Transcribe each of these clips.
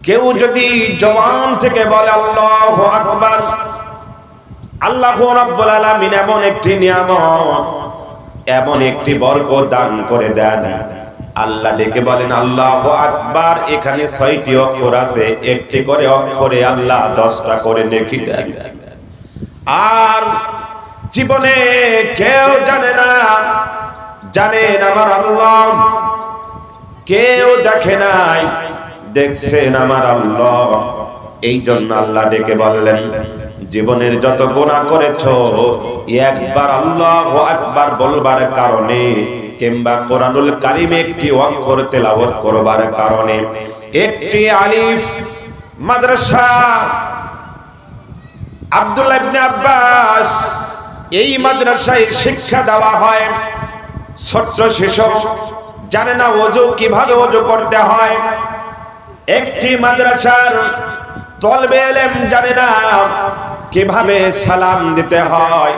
কেউ যদি জবান থেকে বলে আল্লাহু আকবার, আল্লাহু রাব্বুল আলামিন এমন একটি নিয়ামত, এমন একটি বরকত দান করে দেন। আল্লাহ ডেকে বলেন আল্লাহু আকবার, এখানে ৬টি অক্ষর আছে, একটি করে অক্ষরে আল্লাহ 10টা করে নেকি দেন। আর জীবনে কেউ জানে না, জানেন আমার আল্লাহ, কেউ দেখে নাই, দেখছেন আমার আল্লাহ। এই জন্য আল্লাহ ডেকে বললেন জীবনের যত গুনাহ করেছো, একবার আল্লাহু আকবার বলবার কারণে কিংবা কোরআনুল কারীমে একটি অক্ষর তেলাওয়াত করবার কারণে, একটি আলিফ মাদ্রাসা আব্দুল্লাহ ইবনে আব্বাস, এই মাদ্রাসায় শিক্ষা দেওয়া হয়। ছোট্ট শিশু জানে না ওযু কিভাবে ওযু করতে হয়, একটি মাদ্রাসার তলবে ইলম জানে না কিভাবে সালাম দিতে হয়,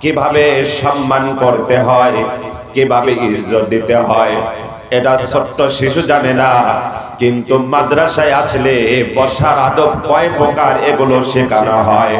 কিভাবে সম্মান করতে হয়, কিভাবে ইজ্জত দিতে হয়, এটা ছোট্ট শিশু জানে না। কিন্তু মাদ্রাসায় আসলে বসার আদব কয় প্রকার এগুলো শেখানো হয়।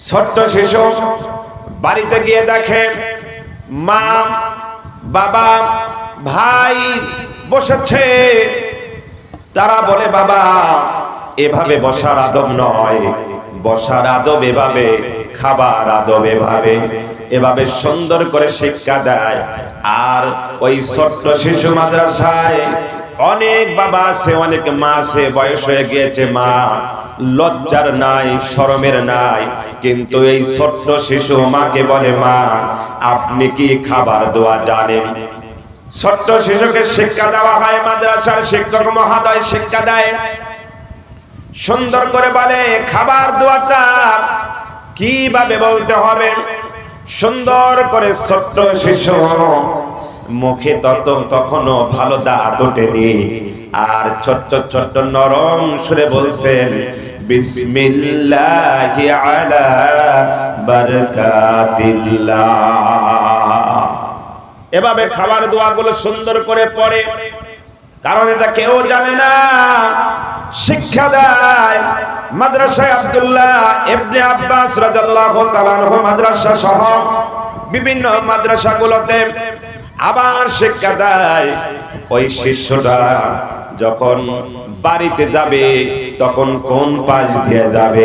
ছোট্ট শিশু বাড়িতে গিয়ে দেখে মা, বাবা, ভাই বসেছে, তারা বলে বাবা এভাবে বসার আদব নয়, বসার আদব এভাবে, খাবার আদব এভাবে, এভাবে সুন্দর করে শিক্ষা দেয়। আর ওই ছোট্ট শিশু মাদ্রাসায় অনেক বাবা আছে, অনেক মা আছে, বয়স হয়ে গিয়েছে, মা লজ্জার নাই, শরমের নাই, কিন্তু এই ছোট্ট শিশু মাকে বলে মা আপনি কি খাবার দেওয়া জানেন? ছোট্ট শিশুকে শিক্ষা দেওয়া হয়, মাদ্রাসার শিক্ষক মহোদয় শিক্ষা দেয়, সুন্দর করে বলে খাবার দেওয়াটা কিভাবে বলতে হবে, সুন্দর করে। ছোট্ট শিশু মুখে তখনও ভালো দাঁত ওঠেনি, আর ছোট্ট ছোট্ট নরম সুরে বলছেন বিসমিল্লাহি আলা বারাকাতিল্লাহ। এভাবে খাবার দোয়াগুলো সুন্দর করে পড়ে, কারণ এটা কেউ জানে না। শিক্ষা দেয় মাদ্রাসায় আব্দুল্লাহ ইবনে আব্বাস রাদিয়াল্লাহু তাআলা আনহু মাদ্রাসা সহ বিভিন্ন মাদ্রাসাগুলোতে আবার শিক্ষা দেয়। ওই শিষ্যটা যখন বাড়িতে যাবে তখন কোন পাশ দিয়ে যাবে,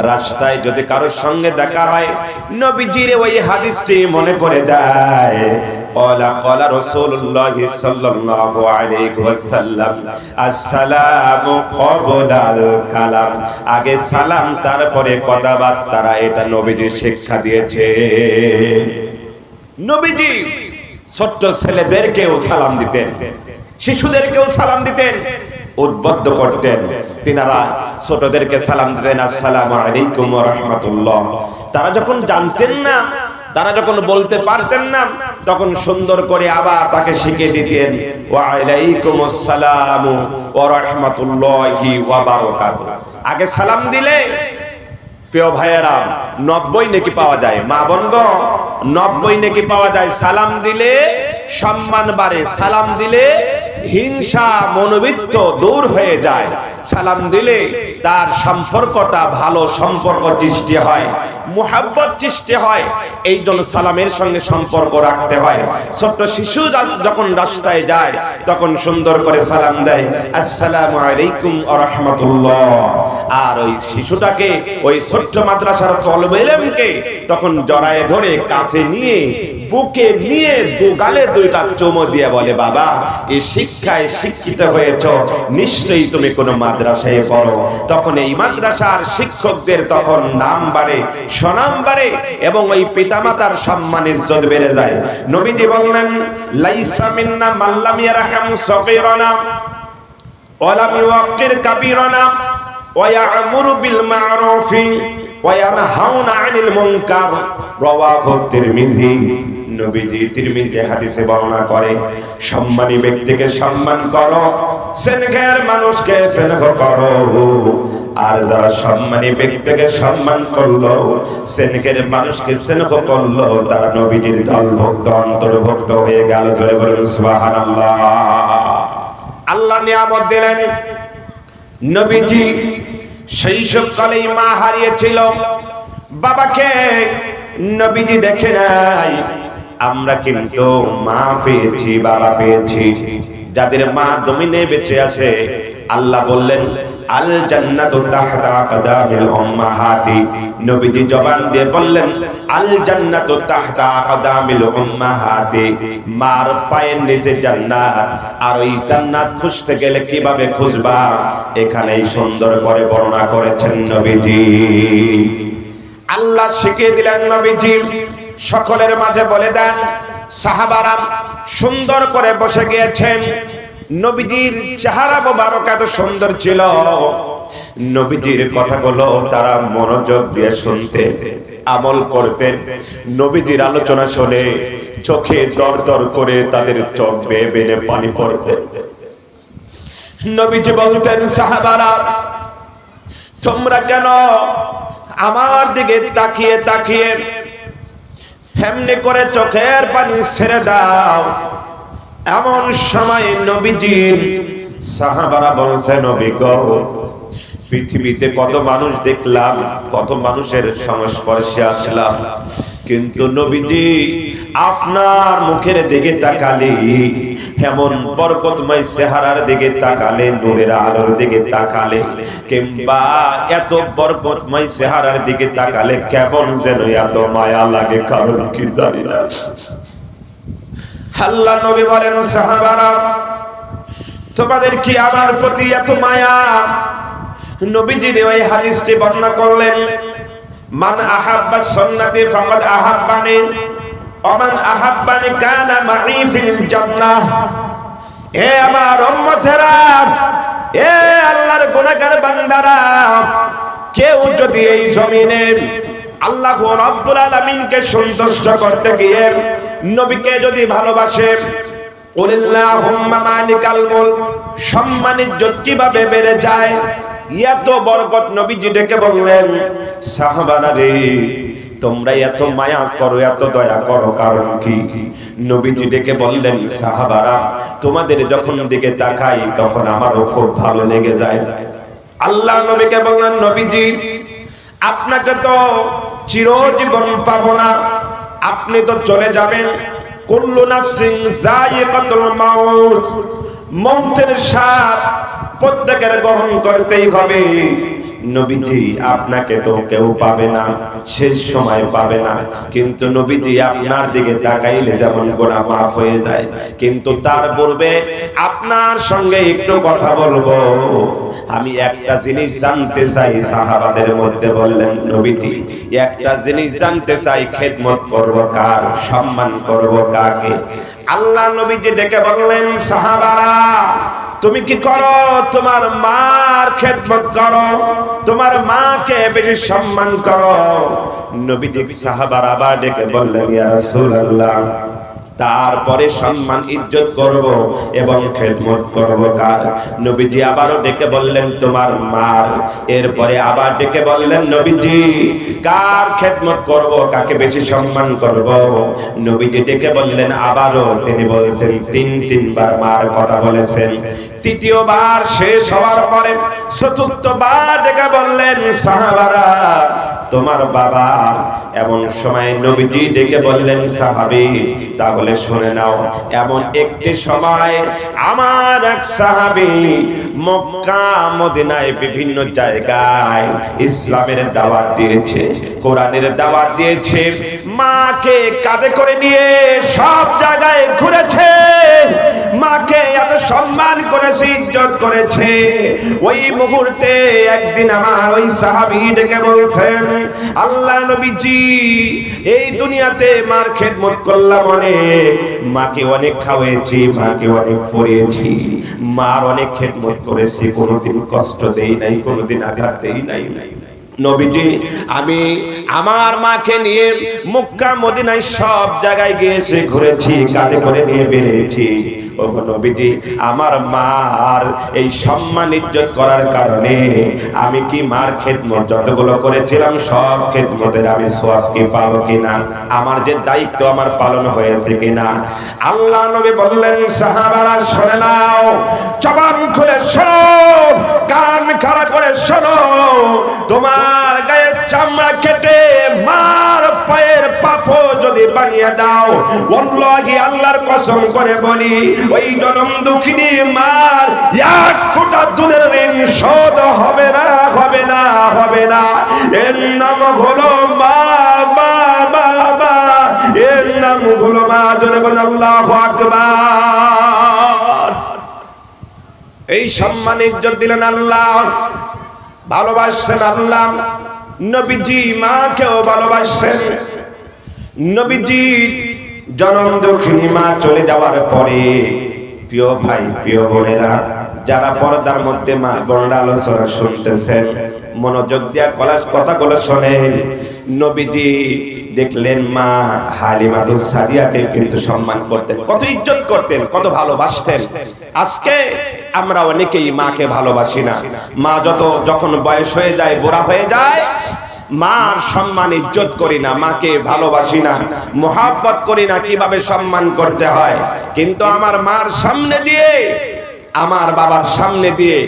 রাস্তায় যদি কারোর সঙ্গে দেখা হয় নবীজির ওই হাদিসটি মনে করে দেয়। قال رسول الله صلى الله عليه وسلم السلام قبل الكلام, আগে সালাম তারপরে কথাবার্তা, এটা নবীজি শিক্ষা দিয়েছে। নবীজি ছোট্ট ছেলেদেরকেও সালাম দিতেন, শিশুদেরকেও সালাম দিতেন, উদ্বুদ্ধ করতেন। তিনারা ছোটদেরকে সালাম দিতেন আসসালামু আলাইকুম ওয়া রাহমাতুল্লাহ। তারা যখন জানতেন না, তারা যখন বলতে পারতেন না, তখন সুন্দর করে আবার তাকে শিখিয়ে দিতেন ওয়া আলাইকুমুস সালাম ওয়া রাহমাতুল্লাহি ওয়া বারাকাতুহু। আগে সালাম দিলে প্রিয় ভাইয়েরা 90 নেকি পাওয়া যায়, মা বোনগণ 90 নেকি পাওয়া যায়। সালাম দিলে সম্মান বাড়ে, সালাম দিলে হিংসা মনোবিত্ত দূর হয়ে যায়, সালাম দিলে তার সম্পর্কটা ভালো সম্পর্ক সৃষ্টি হয়, মুহাব্বত সৃষ্টি হয়। এই জন্য সালামের সঙ্গে সম্পর্ক রাখতে হয়। ছোট্ট শিশু যখন রাস্তায় যায় তখন সুন্দর করে সালাম দেয় আসসালামু আলাইকুম ওয়া রাহমাতুল্লাহ। আর ওই শিশুটাকে, ওই ছোট্ট মাদ্রাসার তলবে ইলমকে তখন জড়ায়ে ধরে কাছে নিয়ে বুকে নিয়ে দুগালে দুইটা চুমো দিয়ে বলে বাবা এই শিক্ষায় শিক্ষিত হয়েছো, নিশ্চয়ই তুমি কোনো মাদ্রাসায় পড়ো। তখন এই মাদ্রাসার শিক্ষকদের তখন নাম বাড়ে, সুনাম বাড়ে, এবং ওই পিতামাতার সম্মান ইজ্জত বেড়ে যায়। নবীজি বললেন লাইসা মিন্না মান লাম ইয়ারহাম সগীরানা ওয়া লাম ইউক্কির কাবীরানা ওয়া ইয়া'মুরু বিল মা'রুফি ওয়া ইয়ানহাউনা আনিল মুনকার, রাওয়াহু তিরমিজি। নবীজি তিরমিজি হাদিসে বর্ণনা করে সম্মানী ব্যক্তিকে সম্মান করো, স্নেহের মানুষকে স্নেহ করো। আর যারা সম্মানী ব্যক্তিকে সম্মান করলো, স্নেহের মানুষকে স্নেহ করলো, তারা নবীজির দলভুক্ত অন্তর্ভুক্ত হয়ে গেল। জোরে বলুন সুবহানাল্লাহ। আল্লাহ নিয়ামত দিলেন, নবীজি শৈশবকালেই মা হারিয়েছিল, বাবাকে নবীজি দেখে নাই। আমরা কিন্তু মা পেয়েছি, বাবা পেয়েছি। যাদের মা জমিনে বেঁচে আছে, আল্লাহ বললেন আল জান্নাতু তাহতা আকদামিল উম্মাহাতি। নবীজি জবান দিয়ে বললেন আল জান্নাতু তাহতা আকদামিল উম্মাহাতি, মার পায়ের নিচে জান্নাত। আর ওই জান্নাত খুঁজতে গেলে কিভাবে খুঁজবা, এখানেই সুন্দর করে বর্ণনা করেছেন নবীজি। আল্লাহ শিখিয়ে দিলেন নবীজি, সকলের মাঝে বলে দেন। সাহাবারা সুন্দর করে বসে গিয়েছেন। নবীজির চেহারা মোবারক এত সুন্দর ছিল, নবীজির কথাগুলো তারা মনোযোগ দিয়ে শুনতেন, আমল করতেন। নবীজির আলোচনা শুনে চোখে দর দর করে তাদের চোখ বেয়ে বেয়ে পানি পড়তে। নবীজি বলতেন, সাহাবারা তোমরা কেন আমার দিকে তাকিয়ে তাকিয়ে এমনি করে চোখের পানি ছেড়ে দাও? এমন সময় নবীজি সাহাবারা বলছে, নবী গো, পৃথিবীতে কত মানুষ দেখলাম, কত মানুষের সংস্পর্শে আসলাম, কিন্তু নবীজি আপনার মুখের দিকে তাকালে, এমন বরকতময় চেহারার দিকে তাকালে, নূরের আলোর দিকে তাকালে, কিংবা এত বরকতময় চেহারার দিকে তাকালে কেমন যেন এত মায়া লাগে, কারণ কি জানি না। আল্লাহ নবী বলেন, সাহাবারা তোমাদের কি আমার প্রতি এত মায়া? নবীজি ওই হাদিসটি বর্ণনা করলেন, মান আহাব্বা সুন্নতি ফাকাদ আহাব্বানি ওয়া মান আহাব্বানি কানা মাই ফিল জান্নাহ। হে আমার উম্মতেরা, হে আল্লাহর গুনাহগার বান্দারা, কেউ যদি এই জমিনে আল্লাহ রাব্বুল আলামিনকে সন্তুষ্ট করতে গিয়ে নবীকে যদি ভালোবাসে, কুলিল্লাহুম্মা মালিকাল মুলক, সম্মান ইজ্জত কিভাবে বেড়ে যায়, এত বরকত নবীজি ডেকে বললেন, সাহাবারা রে তোমরা এত মায়া করো, এত দয়া করো, কারণ কি? নবীজি ডেকে বললেন, সাহাবারা তোমাদের যখন দিকে তাকাই তখন আমারও খুব ভালো লেগে যায়। আল্লাহ নবীকে বললেন, নবীজি আপনাকে তো চিরজীবন পাবো না, আপনি তো চলে যাবেন। কুল্লু নাফসিন যায়িকাতুল মাউত, মউতের স্বাদ প্রত্যেকের গ্রহণ করতেই হবে। নবীজি আপনাকে তো কেউ পাবে না, শেষ সময় পাবে না, কিন্তু নবীজি আপনার দিকে তাকাইলে যেমন গুনাহ মাফ হয়ে যায়। কিন্তু তার পূর্বে আপনার সঙ্গে একটু কথা বলবো। আমি একটা জিনিস জানতে চাই। সাহাবাদের মধ্যে বললেন, নবীজি একটা জিনিস জানতে চাই, খেদমত করব কার, সম্মান করব কাকে? আল্লাহ নবীজি ডেকে বললেন, সাহাবারা তুমি কি করো? তোমার মার খেদমত করো, তোমার মাকে বেশি সম্মান করো। নবীজি সাহাবারা আবার ডেকে বললেন, ইয়া রাসূলুল্লাহ তারপরে সম্মান ইজ্জত করব এবং খেদমত করব কার? নবীজি আবারও ডেকে বললেন, তোমার মার। এরপরে আবার ডেকে বললেন, নবীজি কার খেদমত করব, কাকে বেশি সম্মান করব? নবীজি ডেকে বললেন আবারও, তিনি বলেছেন তিনবার মার কথা বলেছেন। তৃতীয়বার শেষ হওয়ার পরে চতুর্থবার ডেকে বললেন, সাহাবারা তোমার বাবা। এমন সময় নবীজি ডেকে বললেন, সাহাবী তাহলে শুনে নাও। এমন একটি সময় আমার এক সাহাবী মক্কা মদিনায় বিভিন্ন জায়গায় ইসলামের দাওয়াত দিয়েছে, কোরআনের দাওয়াত দিয়েছে, মাকে কাঁধে করে নিয়ে সব জায়গায় ঘুরেছে, মাকে এত সম্মান করেছে, ইজ্জত করেছে। ওই মুহূর্তে একদিন আমার ওই সাহাবী ডেকে বলছেন, আল্লাহ নবীজি এই দুনিয়াতে মার খেদমত করলাম অনেক, মাকে অনেক খাওয়াইছি, মাকে অনেক পড়িয়েছি, মার অনেক খেদমত করেছি, কোনোদিন কষ্ট দেই নাই, কোনোদিন আঘাত দেই নাই। নবীজি আমি আমার মাকে নিয়ে মক্কা মদিনায় সব জায়গায় গিয়েছি, ঘুরেছি, কাঁধে করে নিয়ে বেরিয়েছি। ও নবীজি আমার মার এই সম্মান ইজ্জত করার কারণে আমি কি মার খেদমত যতগুলো করেছিলাম সব খেদমতের আমি সওয়াব কি পাবো কিনা? আমার যে দায়িত্ব আমার পালন হয়েছে কিনা? আল্লাহ নবী বললেন, সাহাবারা শুনে নাও, জবান খুলে শোনো, কান বানিয়ে দাও। ওয়াল্লাহি আল্লাহর কসম করে বলি, ওই জনম দুঃখিনী মার এক ফোঁটা দুধের ঋণ শোধ হবে না, হবে না, হবে না। এর নাম হলো মা, মা, মা, মা। এর নাম হলো মা। জোরে বলেন আল্লাহু আকবার। এই সম্মান ইজ্জত দিলেন আল্লাহ, ভালোবাসছেন আল্লাহ। নবীজি মাকেও ভালোবাসছেন। নবীজি জনম দুঃখিনী মা চলে যাওয়ার পরে প্রিয় ভাই, প্রিয় বোনেরা, যারা পর্দার মধ্যে মা বোনরা আলোচনা শুনতেছেন, মনোযোগ দিয়া কথাগুলো শোনেন। নবীজি দেখলেন মা হালিমাতুস সাদিয়াকে কিন্তু সম্মান করতেন, কত ইজ্জত করতেন, কত ভালোবাসতেন। আজকে আমরা অনেকেই মাকে ভালোবাসি না। মা যখন বয়স হয়ে যায়, বুড়া হয়ে যায়, মার সম্মান ইজ্জত করি না, মাকে ভালোবাসি না, মোহাব্বত করি না, কিভাবে সম্মান করতে হয়। কিন্তু আমার মার সামনে দিয়ে, আমার বাবার সামনে দিয়ে,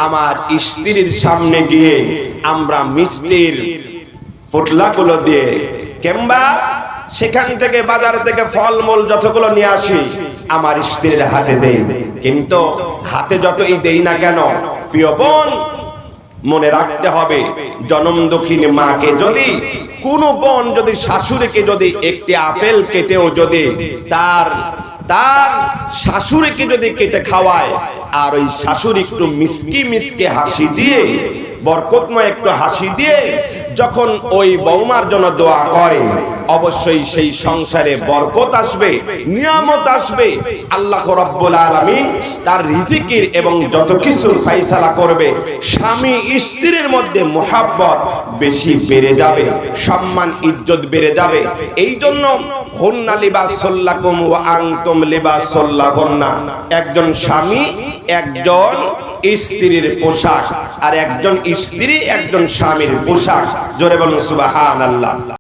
আমার স্ত্রীর সামনে গিয়ে আমরা মিষ্টির ফুটলাগুলো দিয়ে কিংবা সেখান থেকে বাজার থেকে ফলমূল যতগুলো নিয়ে আসি আমার স্ত্রীর হাতে দেই। কিন্তু হাতে যতই দেই না কেন, প্রিয় বোন, মনে রাখতে হবে, জনম দুঃখিনী মাকে যদি কোনো বোন যদি শাশুড়িকে যদি একটি আপেল কেটেও যদি তার শাশুড়িকে যদি কেটে খাওয়ায়, আর ওই শাশুড়ি একটু মিষ্টি মিষ্টি হাসি দিয়ে, বরকতময় একটু হাসি দিয়ে যখন ওই বৌমার জন্য দোয়া করে, অবশ্যই সেই সংসারে বরকত আসবে, নিয়ামত আসবে। আল্লাহ রাব্বুল আলামিন তার রিজিকের এবং যত কিছুর ফয়সালা করবে। স্বামী স্ত্রীর মধ্যে মুহাব্বত বেশি বেড়ে যাবে, সম্মান ইজ্জত বেড়ে যাবে। এই জন্য হুন্না লিবাসুল লাকুম ওয়া আনতুম লিবাসুল লাহুন্না। একজন স্বামী একজন স্ত্রীর পোশাক, আর একজন স্ত্রী একজন স্বামীর পোশাক। জোরে বলুন সুবহানাল্লাহ।